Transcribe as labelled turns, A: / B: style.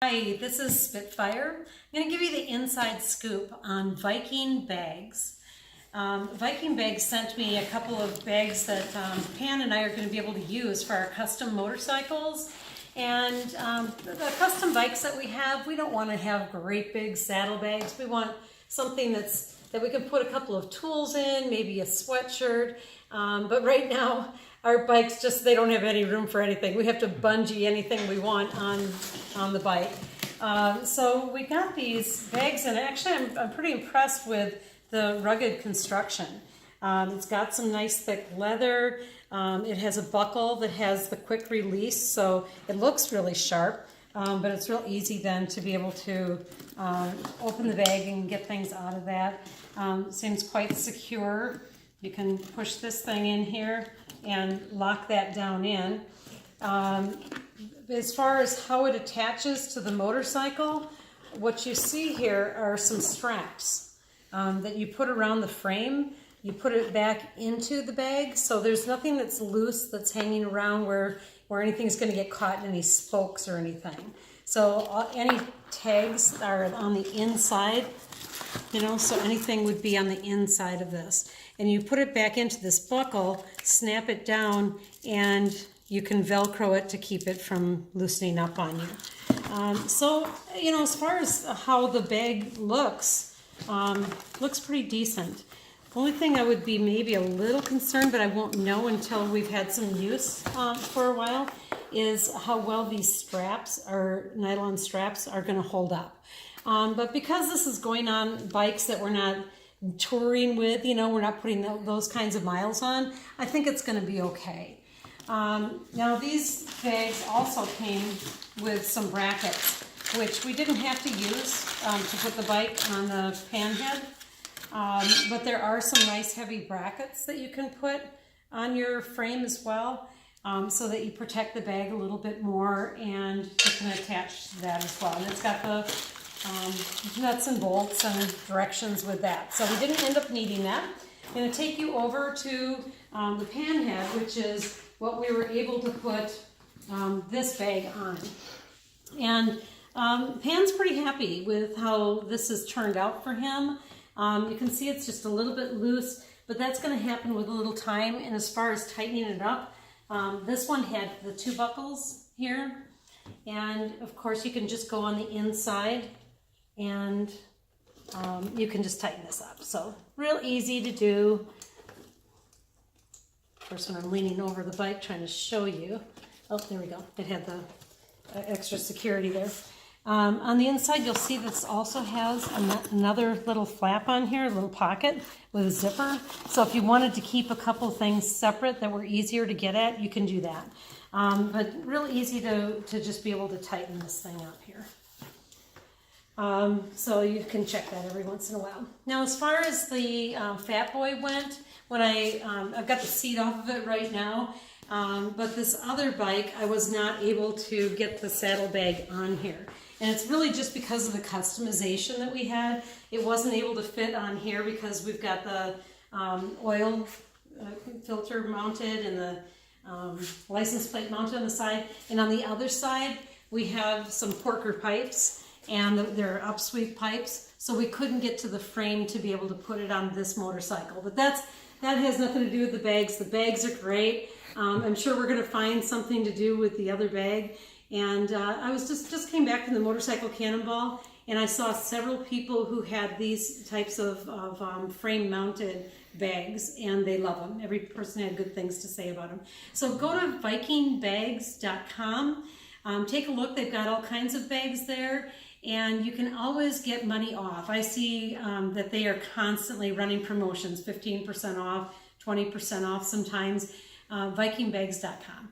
A: Hi, this is Spitfire. I'm going to give you the inside scoop on Viking bags. Viking Bags sent me a couple of bags that Pan and I are going to be able to use for our custom motorcycles. And the custom bikes that we have, we don't want to have great big saddlebags. We want something that we can put a couple of tools in, maybe a sweatshirt. But right now, our bikes they don't have any room for anything. We have to bungee anything we want on the bike. So we got these bags, and actually I'm pretty impressed with the rugged construction. It's got some nice thick leather. It has a buckle that has the quick release, so it looks really sharp, but it's real easy then to be able to open the bag and get things out of that. Seems quite secure. You can push this thing in here and lock that down in. As far as how it attaches to the motorcycle, what you see here are some straps that you put around the frame. You put it back into the bag, so there's nothing that's loose that's hanging around where anything's going to get caught in any spokes or anything. So any tags are on the inside, so anything would be on the inside of this. And you put it back into this buckle, snap it down, and you can Velcro it to keep it from loosening up on you. So, as far as how the bag looks pretty decent. The only thing I would be maybe a little concerned, but I won't know until we've had some use for a while, is how well these straps, or nylon straps, are going to hold up. But because this is going on bikes that we're not touring with, we're not putting those kinds of miles on, I think it's going to be okay. Now these bags also came with some brackets, which we didn't have to use to put the bike on the pan head. But there are some nice heavy brackets that you can put on your frame as well, so that you protect the bag a little bit more, and you can attach to that as well. And it's got the nuts and bolts and directions with that. So we didn't end up needing that. I'm going to take you over to the pan head, which is what we were able to put this bag on. And Pan's pretty happy with how this has turned out for him. You can see it's just a little bit loose, but that's going to happen with a little time. And as far as tightening it up, this one had the two buckles here. And of course you can just go on the inside and you can just tighten this up. So real easy to do. Of course, when I'm leaning over the bike trying to show you, oh, there we go. It had the extra security there. On the inside, you'll see this also has another little flap on here, a little pocket with a zipper. So if you wanted to keep a couple things separate that were easier to get at, you can do that. But real easy to just be able to tighten this thing up here. So you can check that every once in a while. Now, as far as the Fat Boy went, when I've got the seat off of it right now, but this other bike, I was not able to get the saddlebag on here. And it's really just because of the customization that we had. It wasn't able to fit on here because we've got the oil filter mounted and the license plate mounted on the side. And on the other side, we have some Porker pipes, and they're upsweep pipes. So we couldn't get to the frame to be able to put it on this motorcycle. But that has nothing to do with the bags. The bags are great. I'm sure we're going to find something to do with the other bag. And I was just came back from the motorcycle cannonball, and I saw several people who had these types of frame mounted bags, and they love them. Every person had good things to say about them. So go to vikingbags.com. Take a look. They've got all kinds of bags there, and you can always get money off. I see that they are constantly running promotions, 15% off, 20% off sometimes. Vikingbags.com.